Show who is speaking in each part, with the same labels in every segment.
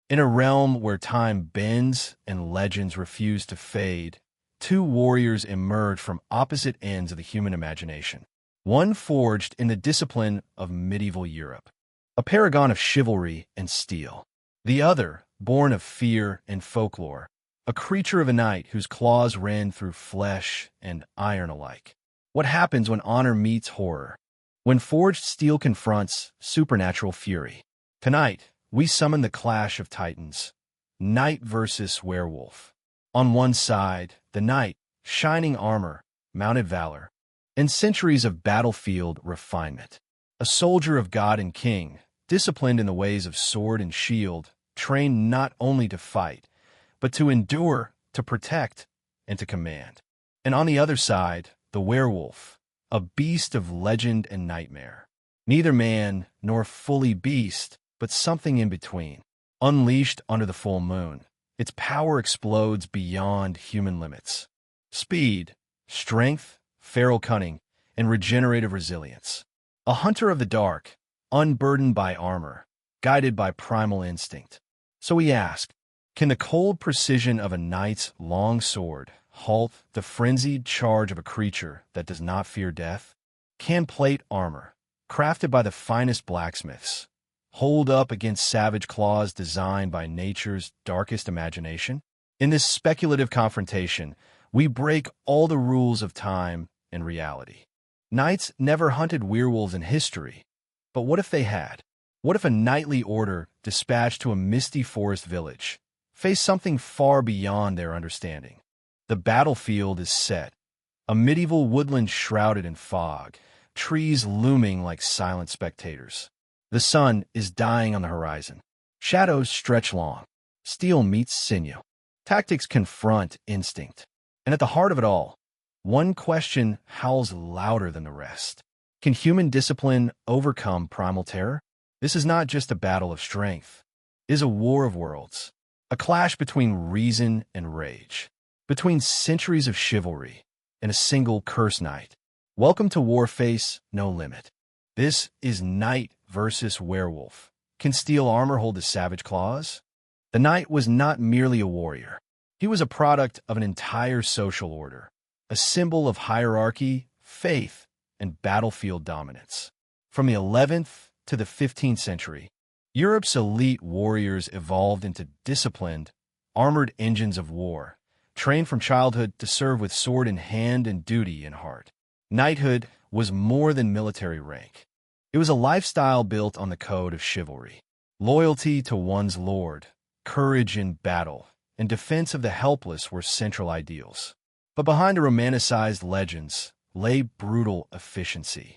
Speaker 1: In a realm where time bends and legends refuse to fade, two warriors emerge from opposite ends of the human imagination. One forged in the discipline of medieval Europe, a paragon of chivalry and steel. The other, born of fear and folklore, a creature of a night whose claws ran through flesh and iron alike. What happens when honor meets horror? When forged steel confronts supernatural fury? Tonight, we summon the clash of titans, knight versus werewolf. On one side, the knight, shining armor, mounted valor, and centuries of battlefield refinement. A soldier of God and king, disciplined in the ways of sword and shield, trained not only to fight, but to endure, to protect, and to command. And on the other side, the werewolf, a beast of legend and nightmare. Neither man nor fully beast, but something in between. Unleashed under the full moon, its power explodes beyond human limits. Speed, strength, feral cunning, and regenerative resilience. A hunter of the dark, unburdened by armor, guided by primal instinct. So we ask, can the cold precision of a knight's long sword halt the frenzied charge of a creature that does not fear death? Can plate armor, crafted by the finest blacksmiths, hold up against savage claws designed by nature's darkest imagination? In this speculative confrontation, we break all the rules of time and reality. Knights never hunted werewolves in history, but what if they had? What if a knightly order dispatched to a misty forest village faced something far beyond their understanding? The battlefield is set, a medieval woodland shrouded in fog, trees looming like silent spectators. The sun is dying on the horizon. Shadows stretch long. Steel meets sinew. Tactics confront instinct. And at the heart of it all, one question howls louder than the rest. Can human discipline overcome primal terror? This is not just a battle of strength. It is a war of worlds. A clash between reason and rage. Between centuries of chivalry and a single cursed knight. Welcome to Warface No Limit. This is knight versus werewolf. Can steel armor hold the savage claws? The knight was not merely a warrior. He was a product of an entire social order, a symbol of hierarchy, faith, and battlefield dominance. From the 11th to the 15th century, Europe's elite warriors evolved into disciplined, armored engines of war, trained from childhood to serve with sword in hand and duty in heart. Knighthood was more than military rank. It was a lifestyle built on the code of chivalry. Loyalty to one's lord, courage in battle, and defense of the helpless were central ideals. But behind the romanticized legends lay brutal efficiency.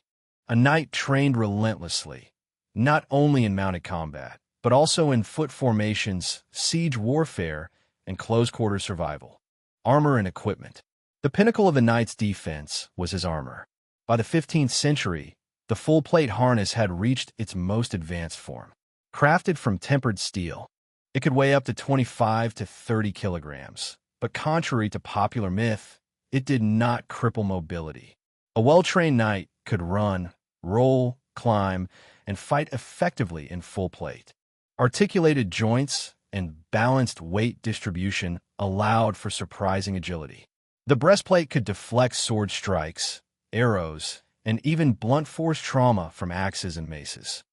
Speaker 1: A knight trained relentlessly, not only in mounted combat, but also in foot formations, siege warfare, and close-quarter survival. Armor and equipment. The pinnacle of the knight's defense was his armor. By the 15th century, the full-plate harness had reached its most advanced form. Crafted from tempered steel, it could weigh up to 25 to 30 kilograms. But contrary to popular myth, it did not cripple mobility. A well-trained knight could run, roll, climb, and fight effectively in full plate. Articulated joints and balanced weight distribution allowed for surprising agility. The breastplate could deflect sword strikes, arrows, and even blunt force trauma from axes and maces.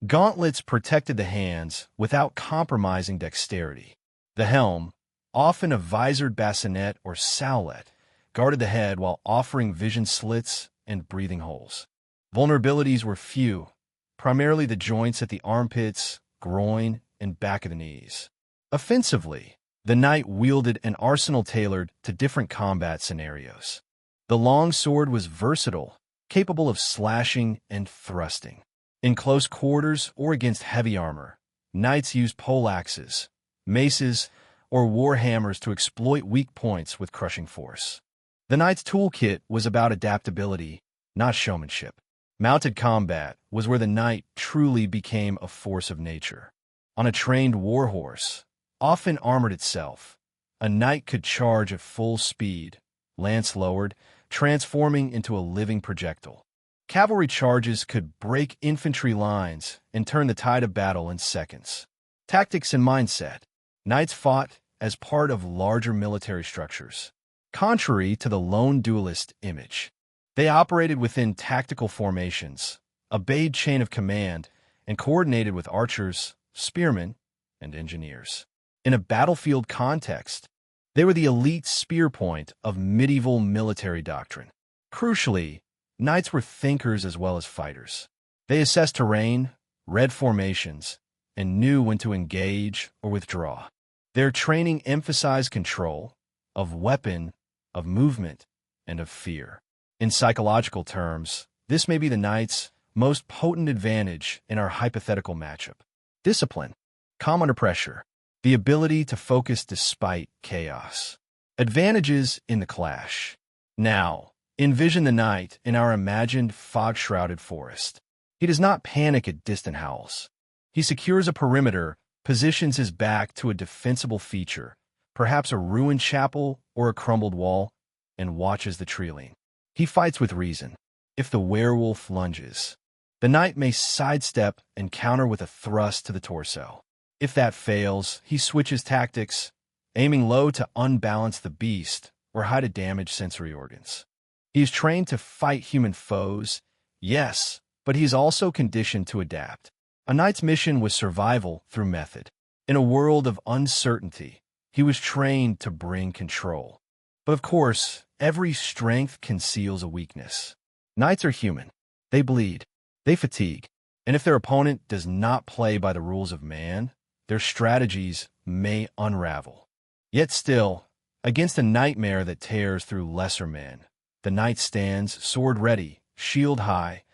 Speaker 1: Gauntlets protected the hands without compromising dexterity. The helm, often a visored bassinet or sowlet, guarded the head while offering vision slits and breathing holes. Vulnerabilities were few, primarily the joints at the armpits, groin, and back of the knees. Offensively, the knight wielded an arsenal tailored to different combat scenarios. The long sword was versatile, capable of slashing and thrusting. In close quarters or against heavy armor, knights used poleaxes, maces, or war hammers to exploit weak points with crushing force. The knight's toolkit was about adaptability, not showmanship. Mounted combat was where the knight truly became a force of nature. On a trained war horse, often armored itself, a knight could charge at full speed, lance lowered, transforming into a living projectile. Cavalry charges could break infantry lines and turn the tide of battle in seconds. Tactics and mindset. Knights fought as part of larger military structures. Contrary to the lone duelist image, they operated within tactical formations, obeyed chain of command, and coordinated with archers, spearmen, and engineers. In a battlefield context, they were the elite spear point of medieval military doctrine. Crucially, knights were thinkers as well as fighters. They assessed terrain, read formations, and knew when to engage or withdraw. Their training emphasized control of weapon, of movement, and of fear. In psychological terms, this may be the knight's most potent advantage in our hypothetical matchup. Discipline. Calm under pressure. The ability to focus despite chaos. Advantages in the clash. Now, envision the knight in our imagined fog-shrouded forest. He does not panic at distant howls. He secures a perimeter, positions his back to a defensible feature, perhaps a ruined chapel or a crumbled wall, and watches the trailing. He fights with reason. If the werewolf lunges, the knight may sidestep and counter with a thrust to the torso. If that fails, he switches tactics, aiming low to unbalance the beast or hide a damaged sensory organs. He is trained to fight human foes, yes, but he is also conditioned to adapt. A knight's mission was survival through method. In a world of uncertainty, he was trained to bring control. But of course, every strength conceals a weakness. Knights are human. They bleed. They fatigue. And if their opponent does not play by the rules of man, their strategies may unravel. Yet still, against a nightmare that tears through lesser men, the knight stands, sword ready, shield high,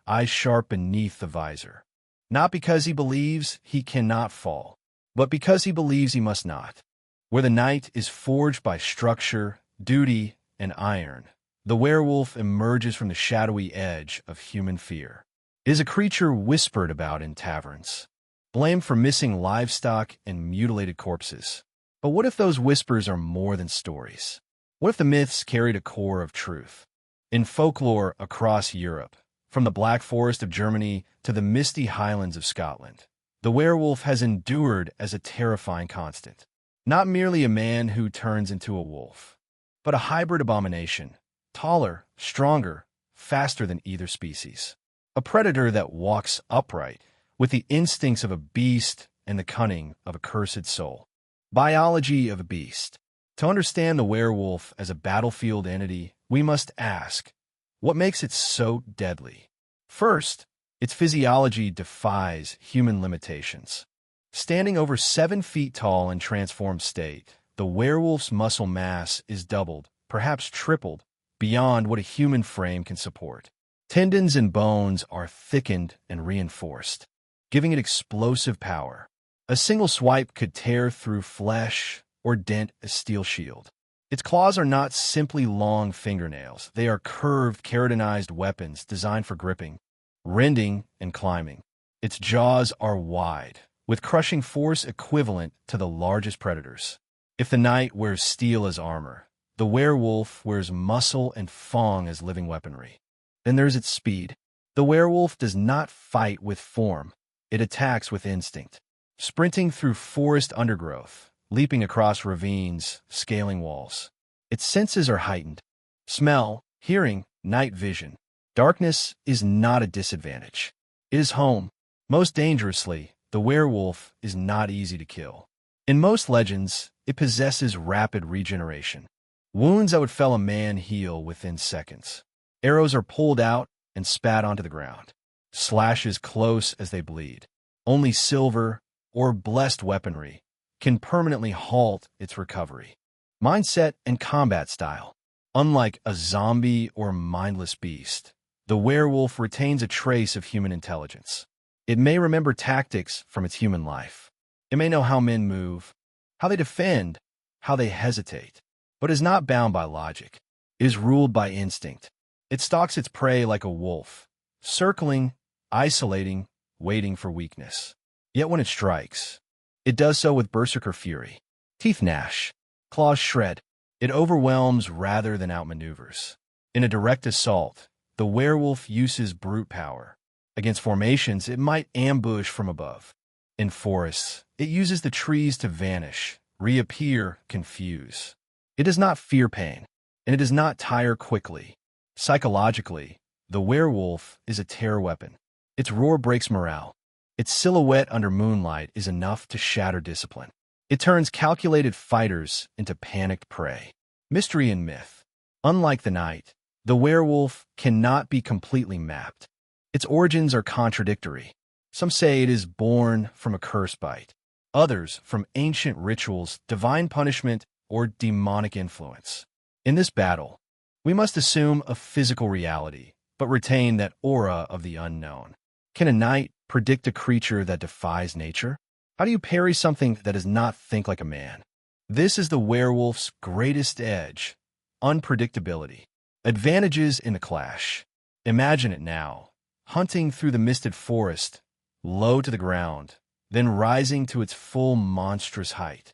Speaker 1: eyes sharp beneath the visor. Not because he believes he cannot fall, but because he believes he must not. Where the knight is forged by structure, duty, and iron, the werewolf emerges from the shadowy edge of human fear. It is a creature whispered about in taverns, blamed for missing livestock and mutilated corpses. But what if those whispers are more than stories? What if the myths carried a core of truth? In folklore across Europe, from the Black Forest of Germany to the misty highlands of Scotland, the werewolf has endured as a terrifying constant. Not merely a man who turns into a wolf, but a hybrid abomination, taller, stronger, faster than either species. A predator that walks upright, with the instincts of a beast and the cunning of a cursed soul. Biology of a beast. To understand the werewolf as a battlefield entity, we must ask, what makes it so deadly? First, its physiology defies human limitations. Standing over 7 feet tall in transformed state, the werewolf's muscle mass is doubled, perhaps tripled, beyond what a human frame can support. Tendons and bones are thickened and reinforced, giving it explosive power. A single swipe could tear through flesh or dent a steel shield. Its claws are not simply long fingernails. They are curved, keratinized weapons designed for gripping, rending, and climbing. Its jaws are wide, with crushing force equivalent to the largest predators. If the knight wears steel as armor, the werewolf wears muscle and fang as living weaponry. Then there's its speed. The werewolf does not fight with form. It attacks with instinct. Sprinting through forest undergrowth, leaping across ravines, scaling walls. Its senses are heightened. Smell, hearing, night vision. Darkness is not a disadvantage. It is home. Most dangerously, the werewolf is not easy to kill. In most legends, it possesses rapid regeneration. Wounds that would fell a man heal within seconds. Arrows are pulled out and spat onto the ground. Slashes close as they bleed. Only silver or blessed weaponry can permanently halt its recovery. Mindset and combat style. Unlike a zombie or mindless beast, the werewolf retains a trace of human intelligence. It may remember tactics from its human life. It may know how men move, how they defend, how they hesitate, but is not bound by logic. It is ruled by instinct. It stalks its prey like a wolf, circling, isolating, waiting for weakness. Yet when it strikes, it does so with berserker fury. Teeth gnash, claws shred. It overwhelms rather than outmaneuvers. In a direct assault, the werewolf uses brute power. Against formations, it might ambush from above. In forests, it uses the trees to vanish, reappear, confuse. It does not fear pain, and it does not tire quickly. Psychologically, the werewolf is a terror weapon. Its roar breaks morale. Its silhouette under moonlight is enough to shatter discipline. It turns calculated fighters into panicked prey. Mystery and myth. Unlike the night, the werewolf cannot be completely mapped. Its origins are contradictory. Some say it is born from a curse bite. Others from ancient rituals, divine punishment, or demonic influence. In this battle, we must assume a physical reality, but retain that aura of the unknown. Can a knight predict a creature that defies nature? How do you parry something that does not think like a man? This is the werewolf's greatest edge: unpredictability. Advantages in the clash. Imagine it now, hunting through the misted forest, low to the ground, then rising to its full monstrous height.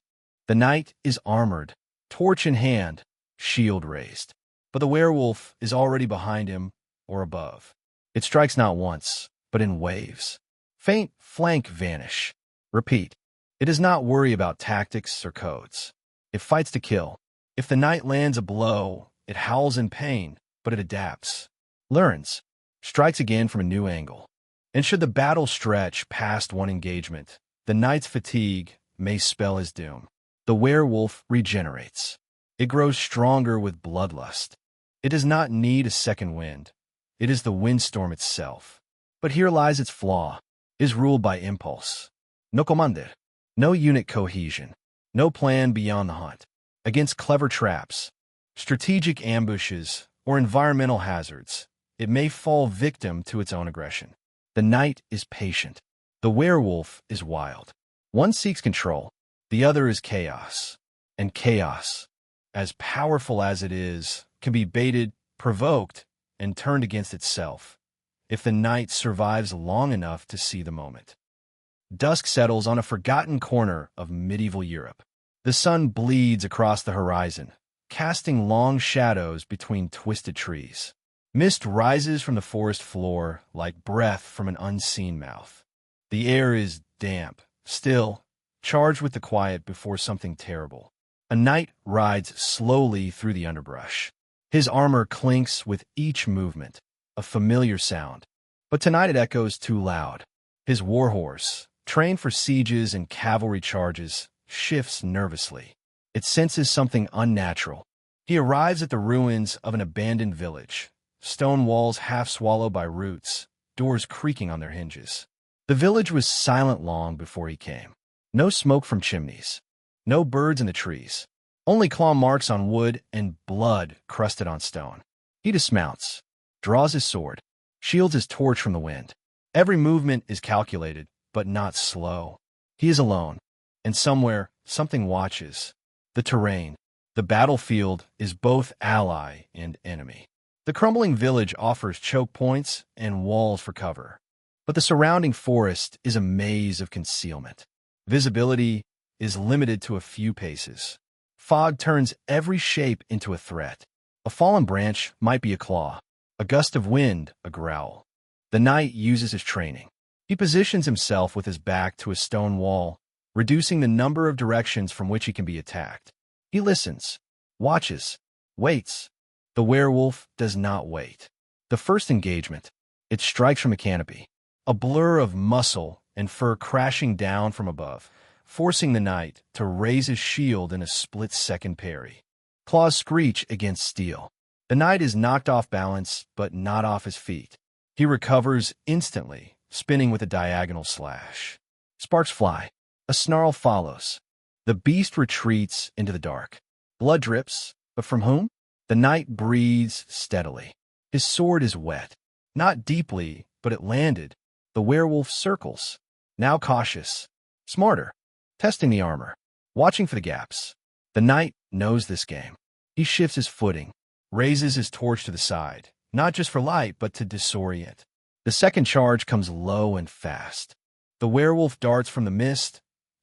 Speaker 1: The knight is armored, torch in hand, shield raised. But the werewolf is already behind him or above. It strikes not once, but in waves. Feint, flank, vanish. Repeat. It does not worry about tactics or codes. It fights to kill. If the knight lands a blow, it howls in pain, but it adapts. Learns. Strikes again from a new angle. And should the battle stretch past one engagement, the knight's fatigue may spell his doom. The werewolf regenerates. It grows stronger with bloodlust. It does not need a second wind. It is the windstorm itself. But here lies its flaw. It is ruled by impulse. No commander. No unit cohesion. No plan beyond the hunt. Against clever traps, strategic ambushes, or environmental hazards, it may fall victim to its own aggression. The knight is patient. The werewolf is wild. One seeks control. The other is chaos. And chaos, as powerful as it is, can be baited, provoked, and turned against itself, if the knight survives long enough to see the moment. Dusk settles on a forgotten corner of medieval Europe. The sun bleeds across the horizon, casting long shadows between twisted trees. Mist rises from the forest floor like breath from an unseen mouth. The air is damp, still, charged with the quiet before something terrible. A knight rides slowly through the underbrush. His armor clinks with each movement, a familiar sound. But tonight it echoes too loud. His warhorse, trained for sieges and cavalry charges, shifts nervously. It senses something unnatural. He arrives at the ruins of an abandoned village, stone walls half swallowed by roots, doors creaking on their hinges. The village was silent long before he came. No smoke from chimneys. No birds in the trees. Only claw marks on wood and blood crusted on stone. He dismounts, draws his sword, shields his torch from the wind. Every movement is calculated, but not slow. He is alone, and somewhere, something watches. The terrain, the battlefield, is both ally and enemy. The crumbling village offers choke points and walls for cover, but the surrounding forest is a maze of concealment. Visibility is limited to a few paces. Fog turns every shape into a threat. A fallen branch might be a claw, a gust of wind, a growl. The knight uses his training. He positions himself with his back to a stone wall, reducing the number of directions from which he can be attacked. He listens, watches, waits. The werewolf does not wait. The first engagement, it strikes from a canopy, a blur of muscle and fur crashing down from above, forcing the knight to raise his shield in a split-second parry. Claws screech against steel. The knight is knocked off balance, but not off his feet. He recovers instantly, spinning with a diagonal slash. Sparks fly. A snarl follows. The beast retreats into the dark. Blood drips, but from whom? The knight breathes steadily. His sword is wet. Not deeply, but it landed. The werewolf circles. Now cautious. Smarter. Testing the armor. Watching for the gaps. The knight knows this game. He shifts his footing. Raises his torch to the side. Not just for light, but to disorient. The second charge comes low and fast. The werewolf darts from the mist,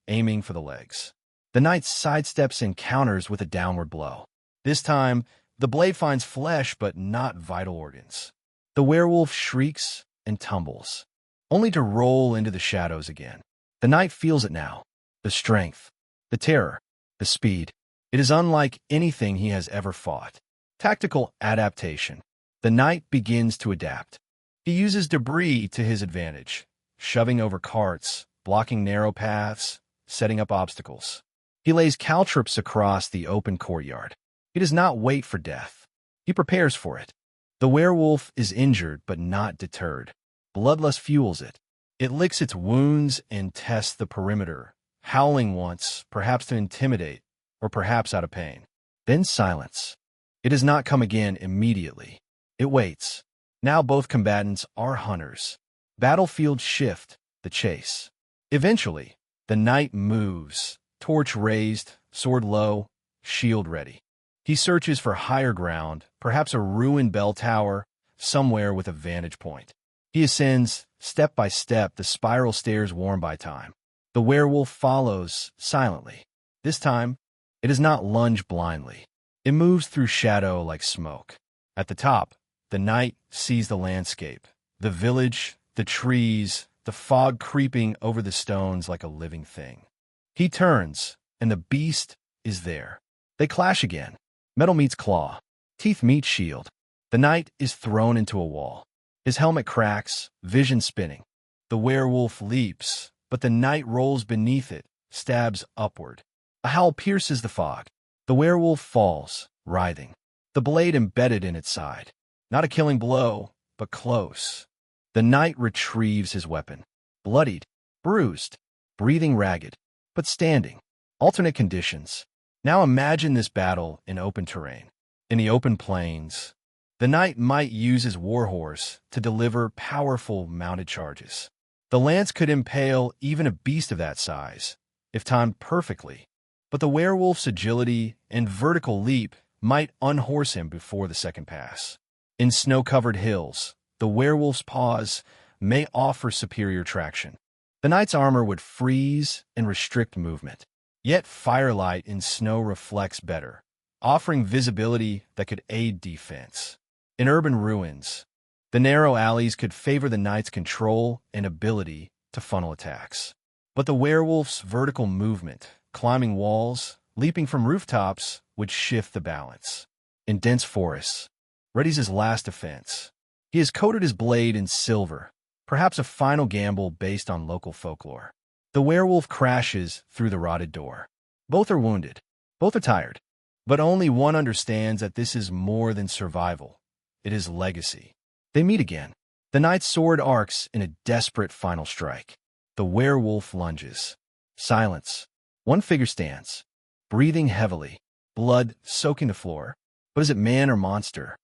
Speaker 1: aiming for the legs. The knight sidesteps and counters with a downward blow. This time, the blade finds flesh but not vital organs. The werewolf shrieks and tumbles, only to roll into the shadows again. The knight feels it now. The strength, the terror, the speed. It is unlike anything he has ever fought. Tactical adaptation. The knight begins to adapt. He uses debris to his advantage, shoving over carts, blocking narrow paths, setting up obstacles. He lays caltrops across the open courtyard. He does not wait for death. He prepares for it. The werewolf is injured but not deterred. Bloodlust fuels it. It licks its wounds and tests the perimeter, howling once, perhaps to intimidate, or perhaps out of pain. Then silence. It does not come again immediately. It waits. Now both combatants are hunters. Battlefield shift, the chase. Eventually, the knight moves, torch raised, sword low, shield ready. He searches for higher ground, perhaps a ruined bell tower, somewhere with a vantage point. He ascends, step by step, the spiral stairs worn by time. The werewolf follows, silently. This time, it does not lunge blindly. It moves through shadow like smoke. At the top, the knight sees the landscape, the village, the trees, the fog creeping over the stones like a living thing. He turns, and the beast is there. They clash again. Metal meets claw. Teeth meet shield. The knight is thrown into a wall. His helmet cracks, vision spinning. The werewolf leaps, but the knight rolls beneath it, stabs upward. A howl pierces the fog. The werewolf falls, writhing, the blade embedded in its side. Not a killing blow, but close. The knight retrieves his weapon, bloodied, bruised, breathing ragged, but standing. Alternate conditions. Now imagine this battle in open terrain. In the open plains, the knight might use his warhorse to deliver powerful mounted charges. The lance could impale even a beast of that size, if timed perfectly, but the werewolf's agility and vertical leap might unhorse him before the second pass. In snow-covered hills, the werewolf's paws may offer superior traction. The knight's armor would freeze and restrict movement. Yet firelight in snow reflects better, offering visibility that could aid defense. In urban ruins, the narrow alleys could favor the knight's control and ability to funnel attacks. But the werewolf's vertical movement, climbing walls, leaping from rooftops, would shift the balance. In dense forests, readies his last defense. He has coated his blade in silver, perhaps a final gamble based on local folklore. The werewolf crashes through the rotted door. Both are wounded. Both are tired. But only one understands that this is more than survival. It is legacy. They meet again. The knight's sword arcs in a desperate final strike. The werewolf lunges. Silence. One figure stands, breathing heavily, blood soaking the floor. But is it man or monster?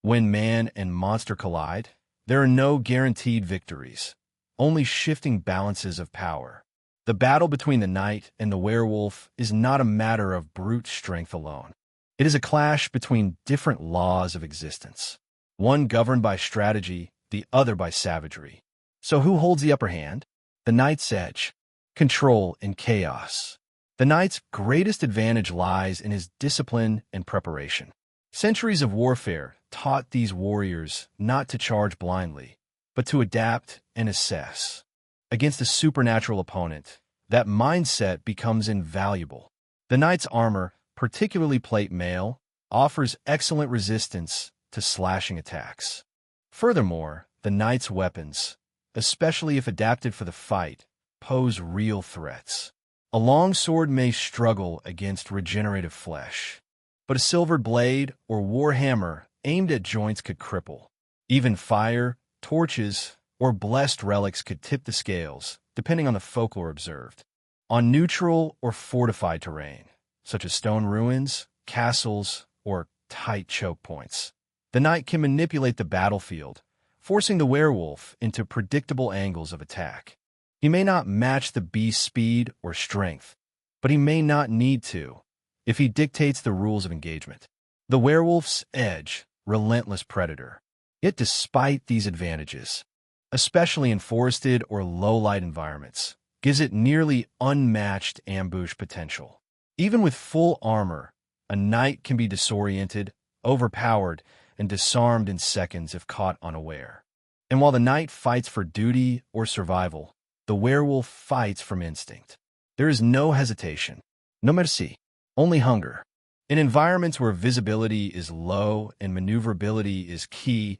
Speaker 1: When man and monster collide, there are no guaranteed victories, only shifting balances of power. The battle between the knight and the werewolf is not a matter of brute strength alone. It is a clash between different laws of existence, one governed by strategy, the other by savagery. So who holds the upper hand? The knight's edge, control and chaos. The knight's greatest advantage lies in his discipline and preparation. Centuries of warfare taught these warriors not to charge blindly, but to adapt and assess. Against a supernatural opponent, that mindset becomes invaluable. The knight's armor, particularly plate mail, offers excellent resistance to slashing attacks. Furthermore, the knight's weapons, especially if adapted for the fight, pose real threats. A long sword may struggle against regenerative flesh, but a silvered blade or war hammer aimed at joints could cripple. Even fire, torches, or blessed relics could tip the scales, depending on the folklore observed. On neutral or fortified terrain, such as stone ruins, castles, or tight choke points, the knight can manipulate the battlefield, forcing the werewolf into predictable angles of attack. He may not match the beast's speed or strength, but he may not need to, if he dictates the rules of engagement. The werewolf's edge, relentless predator. Yet despite these advantages, especially in forested or low-light environments, gives it nearly unmatched ambush potential. Even with full armor, a knight can be disoriented, overpowered, and disarmed in seconds if caught unaware. And while the knight fights for duty or survival, the werewolf fights from instinct. There is no hesitation, no mercy, only hunger. In environments where visibility is low and maneuverability is key,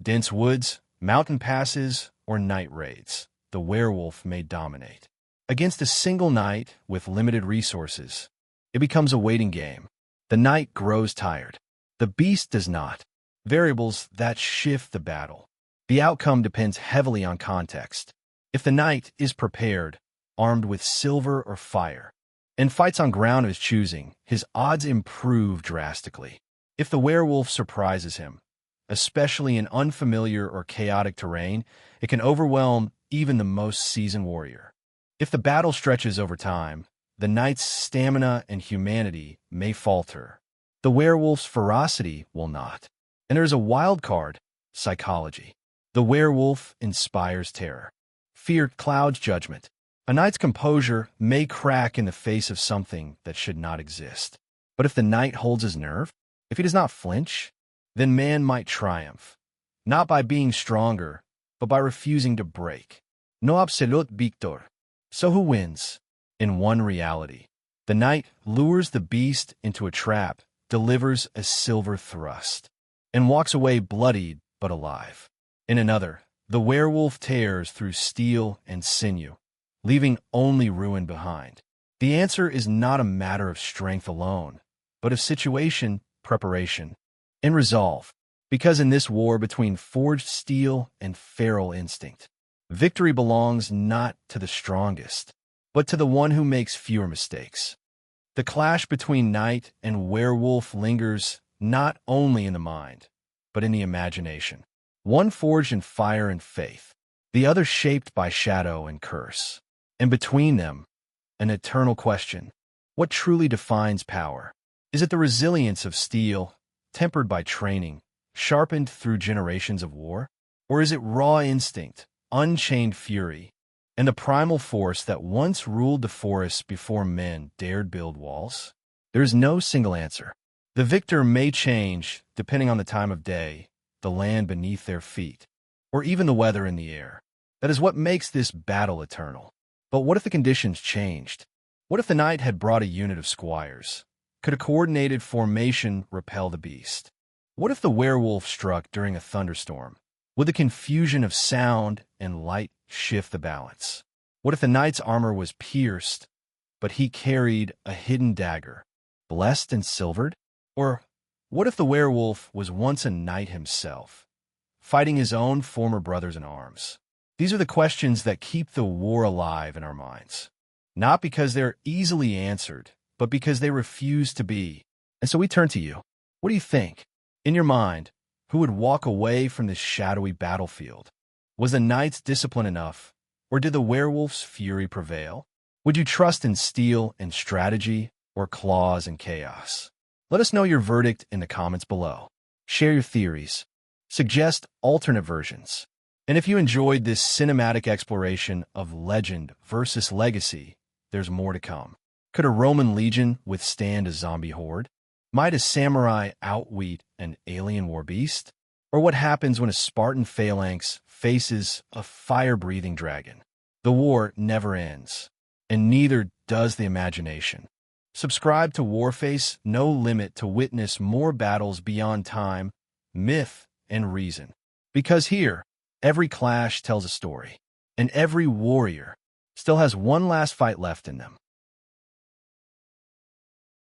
Speaker 1: dense woods, mountain passes, or night raids, the werewolf may dominate. Against a single knight with limited resources, it becomes a waiting game. The knight grows tired. The beast does not. Variables that shift the battle. The outcome depends heavily on context. If the knight is prepared, armed with silver or fire, and fights on ground of his choosing, his odds improve drastically. If the werewolf surprises him, especially in unfamiliar or chaotic terrain, it can overwhelm even the most seasoned warrior. If the battle stretches over time, the knight's stamina and humanity may falter. The werewolf's ferocity will not. And there is a wild card, psychology. The werewolf inspires terror. Fear clouds judgment. A knight's composure may crack in the face of something that should not exist. But if the knight holds his nerve, if he does not flinch, then man might triumph, not by being stronger, but by refusing to break. No absolute victor. So who wins? In one reality, the knight lures the beast into a trap, delivers a silver thrust, and walks away bloodied but alive. In another, the werewolf tears through steel and sinew, leaving only ruin behind. The answer is not a matter of strength alone, but of situation, preparation, and resolve. Because in this war between forged steel and feral instinct, victory belongs not to the strongest, but to the one who makes fewer mistakes. The clash between knight and werewolf lingers not only in the mind, but in the imagination. One forged in fire and faith, the other shaped by shadow and curse. And between them, an eternal question. What truly defines power? Is it the resilience of steel, tempered by training, sharpened through generations of war? Or is it raw instinct, unchained fury, and the primal force that once ruled the forests before men dared build walls? There is no single answer. The victor may change depending on the time of day, the land beneath their feet, or even the weather in the air. That is what makes this battle eternal. But what if the conditions changed? What if the knight had brought a unit of squires? Could a coordinated formation repel the beast? What if the werewolf struck during a thunderstorm? Would the confusion of sound and light shift the balance? What if the knight's armor was pierced, but he carried a hidden dagger, blessed and silvered? Or what if the werewolf was once a knight himself, fighting his own former brothers in arms? These are the questions that keep the war alive in our minds, not because they're easily answered, but because they refuse to be. And so we turn to you. What do you think? In your mind, who would walk away from this shadowy battlefield? Was the knight's discipline enough, or did the werewolf's fury prevail? Would you trust in steel and strategy, or claws and chaos? Let us know your verdict in the comments below. Share your theories. Suggest alternate versions. And if you enjoyed this cinematic exploration of legend versus legacy, there's more to come. Could a Roman legion withstand a zombie horde? Might a samurai outwit an alien war beast? Or what happens when a Spartan phalanx faces a fire-breathing dragon? The war never ends, and neither does the imagination. Subscribe to Warface No Limit to witness more battles beyond time, myth, and reason. Because here, every clash tells a story, and every warrior still has one last fight left in them.